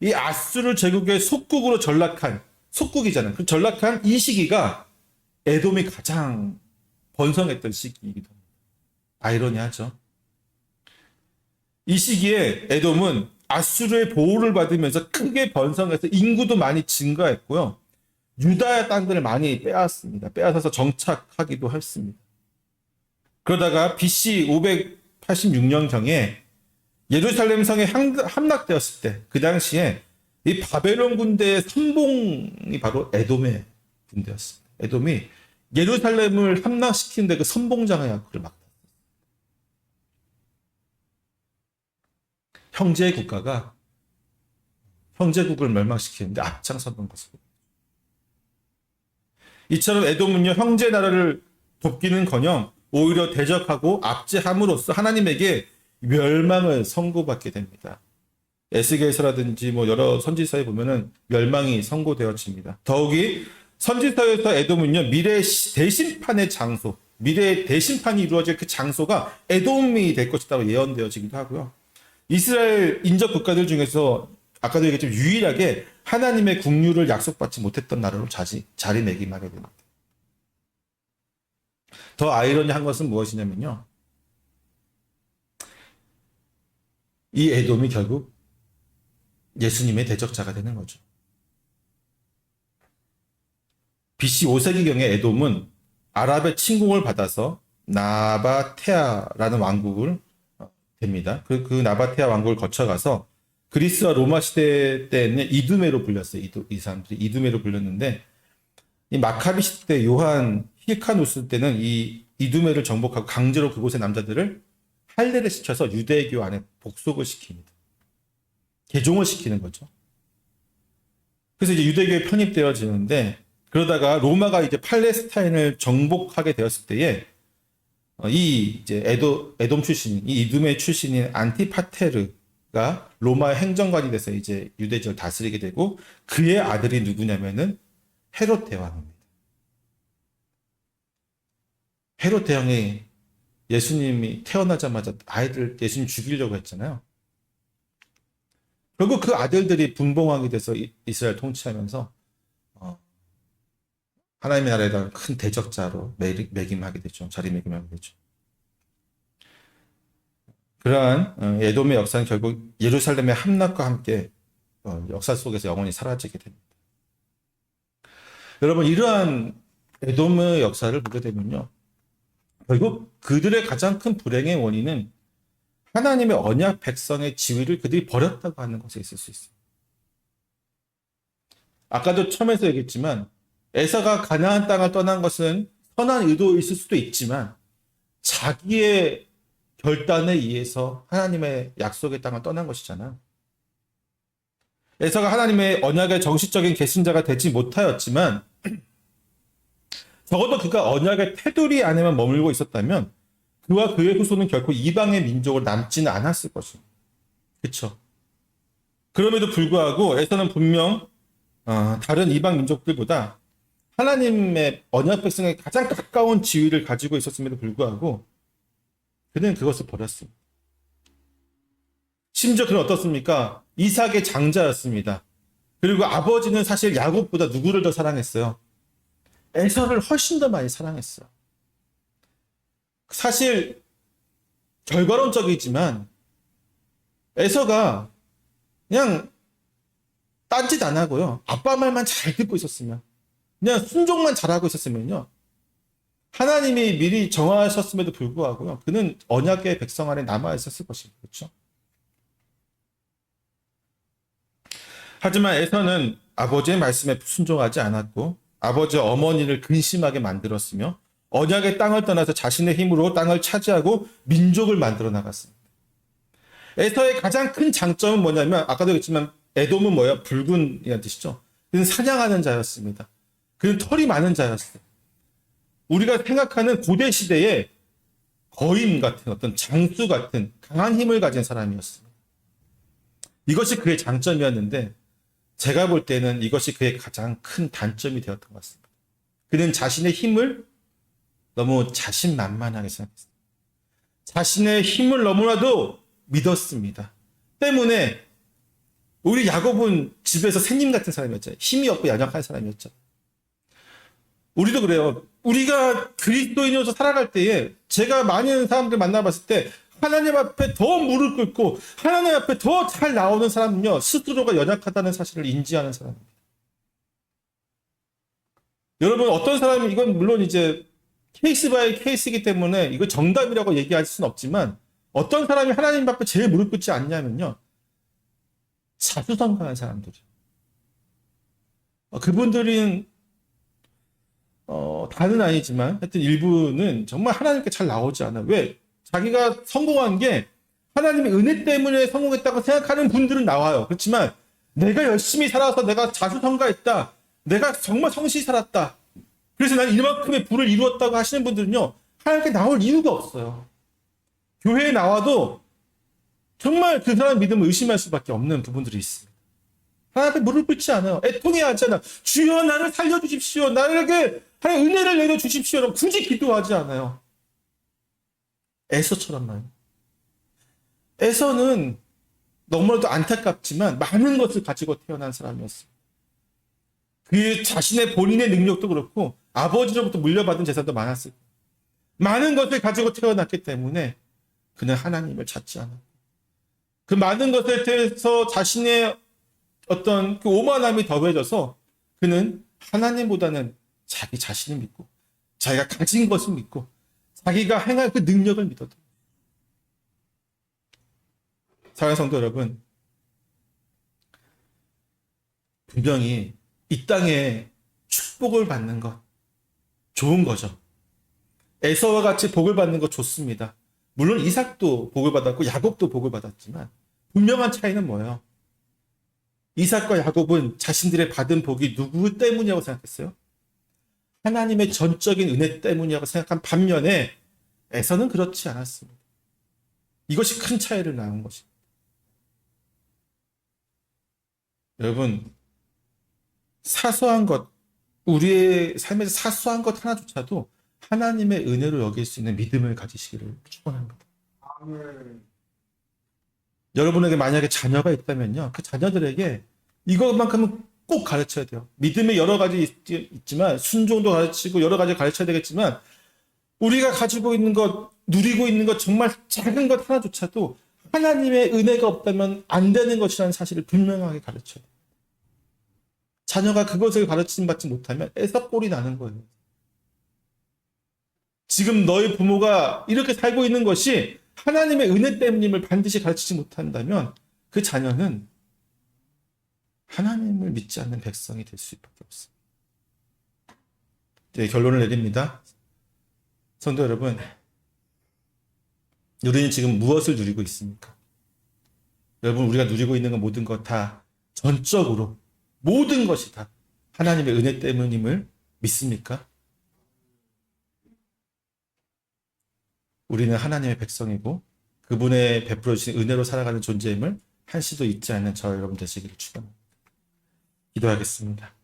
이 아수르 제국의 속국으로 전락한, 속국이잖아요. 그 전락한 이 시기가 에돔이 가장 번성했던 시기이기도 합니다. 아이러니하죠. 이 시기에 에돔은 아수르의 보호를 받으면서 크게 번성해서 인구도 많이 증가했고요. 유다의 땅들을 많이 빼앗습니다. 빼앗아서 정착하기도 했습니다. 그러다가 BC 586년경에 예루살렘 성에 함락되었을 때, 그 당시에 이 바벨론 군대의 선봉이 바로 에돔의 군대였습니다. 에돔이 예루살렘을 함락시키는데 그 선봉장의 역할을 맡았어요. 형제 국가가 형제국을 멸망시키는데 앞장섰던 것입니다. 이처럼 에돔은요, 형제 나라를 돕기는커녕 오히려 대적하고 압제함으로써 하나님에게 멸망을 선고받게 됩니다. 에스겔서라든지 뭐 여러 선지서에 보면은 멸망이 선고되어집니다. 더욱이 선지서에서 에돔은요, 미래의 대심판의 장소, 미래의 대심판이 이루어질 그 장소가 에돔이 될 것이라고 예언되어지기도 하고요. 이스라엘 인접 국가들 중에서 아까도 얘기했지만 유일하게 하나님의 국류를 약속받지 못했던 나라로 자리매김하게 됩니다. 더 아이러니한 것은 무엇이냐면요, 이 에돔이 결국 예수님의 대적자가 되는 거죠. BC 5세기경에 에돔은 아랍의 침공을 받아서 나바테아라는 왕국을 됩니다. 그 나바테아 왕국을 거쳐가서 그리스와 로마 시대 때는 이두메로 불렸어요. 이 사람들이 이두메로 불렸는데, 이 마카비 시대 요한 힐카누스 때는 이 이두메를 정복하고 강제로 그곳의 남자들을 할례를 시켜서 유대교 안에 복속을 시킵니다. 개종을 시키는 거죠. 그래서 이제 유대교에 편입되어지는데, 그러다가 로마가 이제 팔레스타인을 정복하게 되었을 때에 이 이제 에돔 출신, 이 이두메 출신인 안티파테르가 로마의 행정관이 돼서 이제 유대 지역을 다스리게 되고, 그의 아들이 누구냐면은 헤롯 대왕입니다. 헤롯 대왕이 예수님이 태어나자마자 예수님 죽이려고 했잖아요. 결국 그 아들들이 분봉하게 돼서 이스라엘 통치하면서 하나님의 나라에다가 큰 대적자로 매김하게 되죠. 자리매김하게 되죠. 그러한 에돔의 역사는 결국 예루살렘의 함락과 함께 역사 속에서 영원히 사라지게 됩니다. 여러분, 이러한 에돔의 역사를 보게 되면요, 결국 그들의 가장 큰 불행의 원인은 하나님의 언약 백성의 지위를 그들이 버렸다고 하는 것에 있을 수 있습니다. 아까도 처음에서 얘기했지만 에서가 가나안 땅을 떠난 것은 선한 의도있을 수도 있지만 자기의 결단에 의해서 하나님의 약속의 땅을 떠난 것이잖아. 에서가 하나님의 언약의 정식적인 계승자가 되지 못하였지만 적어도 그가 언약의 테두리 안에만 머물고 있었다면 그와 그의 후손은 결코 이방의 민족으로 남지는 않았을 것입니다. 그렇죠? 그럼에도 불구하고 에서는 분명 다른 이방 민족들보다 하나님의 언약 백성에 가장 가까운 지위를 가지고 있었음에도 불구하고 그는 그것을 버렸습니다. 심지어 그는 어떻습니까? 이삭의 장자였습니다. 그리고 아버지는 사실 야곱보다 누구를 더 사랑했어요? 에서를 훨씬 더 많이 사랑했어요. 사실 결과론적이지만 에서가 그냥 딴짓 안 하고요, 아빠 말만 잘 듣고 있었으면, 그냥 순종만 잘하고 있었으면요, 하나님이 미리 정하셨음에도 불구하고요, 그는 언약의 백성 안에 남아 있었을 것입니다. 그렇죠? 하지만 에서는 아버지의 말씀에 순종하지 않았고 아버지 어머니를 근심하게 만들었으며 언약의 땅을 떠나서 자신의 힘으로 땅을 차지하고 민족을 만들어 나갔습니다. 에서의 가장 큰 장점은 뭐냐면, 아까도 얘기했지만 에돔은 뭐예요? 붉은이라는 뜻이죠. 그는 사냥하는 자였습니다. 그는 털이 많은 자였어요. 우리가 생각하는 고대 시대의 거인 같은, 어떤 장수 같은 강한 힘을 가진 사람이었습니다. 이것이 그의 장점이었는데 제가 볼 때는 이것이 그의 가장 큰 단점이 되었던 것 같습니다. 그는 자신의 힘을 너무 자신만만하게 생각했습니다. 자신의 힘을 너무나도 믿었습니다. 때문에 우리 야곱은 집에서 새님 같은 사람이었죠. 힘이 없고 연약한 사람이었죠. 우리도 그래요. 우리가 그리스도인으로서 살아갈 때에 제가 많은 사람들 만나봤을 때 하나님 앞에 더 무릎 꿇고 하나님 앞에 더 잘 나오는 사람은요, 스스로가 연약하다는 사실을 인지하는 사람입니다. 여러분, 어떤 사람이, 이건 물론 이제 케이스 바이 케이스이기 때문에 이거 정답이라고 얘기할 수는 없지만, 어떤 사람이 하나님 앞에 제일 무릎 꿇지 않냐면요, 자수성가한 사람들이에요. 그분들은 다는 아니지만 하여튼 일부는 정말 하나님께 잘 나오지 않아요. 왜? 자기가 성공한 게 하나님의 은혜 때문에 성공했다고 생각하는 분들은 나와요. 그렇지만 내가 열심히 살아서 내가 자수성가했다, 내가 정말 성실히 살았다, 그래서 나는 이만큼의 부를 이루었다고 하시는 분들은요, 하나님께 나올 이유가 없어요. 교회에 나와도 정말 그 사람 믿음을 의심할 수밖에 없는 부분들이 있습니다. 하나님 앞에 무릎 꿇지 않아요. 애통해하지 않아요. 주여 나를 살려주십시오. 나에게 하나님 은혜를 내려주십시오. 굳이 기도하지 않아요. 에서처럼만. 에서는 너무나도 안타깝지만 많은 것을 가지고 태어난 사람이었어요. 그 자신의 본인의 능력도 그렇고 아버지로부터 물려받은 재산도 많았어요. 많은 것을 가지고 태어났기 때문에 그는 하나님을 찾지 않았고 그 많은 것에 대해서 자신의 어떤 그 오만함이 더해져서 그는 하나님보다는 자기 자신을 믿고 자기가 가진 것을 믿고 자기가 행할 그 능력을 믿었다. 사랑하는 성도 여러분, 분명히 이 땅에 축복을 받는 것 좋은 거죠. 에서와 같이 복을 받는 것 좋습니다. 물론 이삭도 복을 받았고 야곱도 복을 받았지만 분명한 차이는 뭐예요? 이삭과 야곱은 자신들의 받은 복이 누구 때문이라고 생각했어요? 하나님의 전적인 은혜 때문이라고 생각한 반면에 에서는 그렇지 않았습니다. 이것이 큰 차이를 낳은 것입니다. 여러분, 사소한 것, 우리의 삶에서 사소한 것 하나조차도 하나님의 은혜로 여길 수 있는 믿음을 가지시기를 축원합니다. 여러분에게 만약에 자녀가 있다면요, 그 자녀들에게 이것만큼은 꼭 가르쳐야 돼요. 믿음의 여러 가지 있지만 순종도 가르치고 여러 가지 가르쳐야 되겠지만 우리가 가지고 있는 것, 누리고 있는 것 정말 작은 것 하나조차도 하나님의 은혜가 없다면 안 되는 것이라는 사실을 분명하게 가르쳐요. 자녀가 그것을 가르침 받지 못하면 애석골이 나는 거예요. 지금 너희 부모가 이렇게 살고 있는 것이 하나님의 은혜 때문임을 반드시 가르치지 못한다면 그 자녀는 하나님을 믿지 않는 백성이 될 수밖에 없습니다. 이제 결론을 내립니다. 성도 여러분, 우리는 지금 무엇을 누리고 있습니까? 여러분, 우리가 누리고 있는 건 모든 것 다 전적으로 모든 것이 다 하나님의 은혜 때문임을 믿습니까? 우리는 하나님의 백성이고 그분의 베풀어 주신 은혜로 살아가는 존재임을 한시도 잊지 않는 저와 여러분 되시기를 축원합니다. 기도하겠습니다.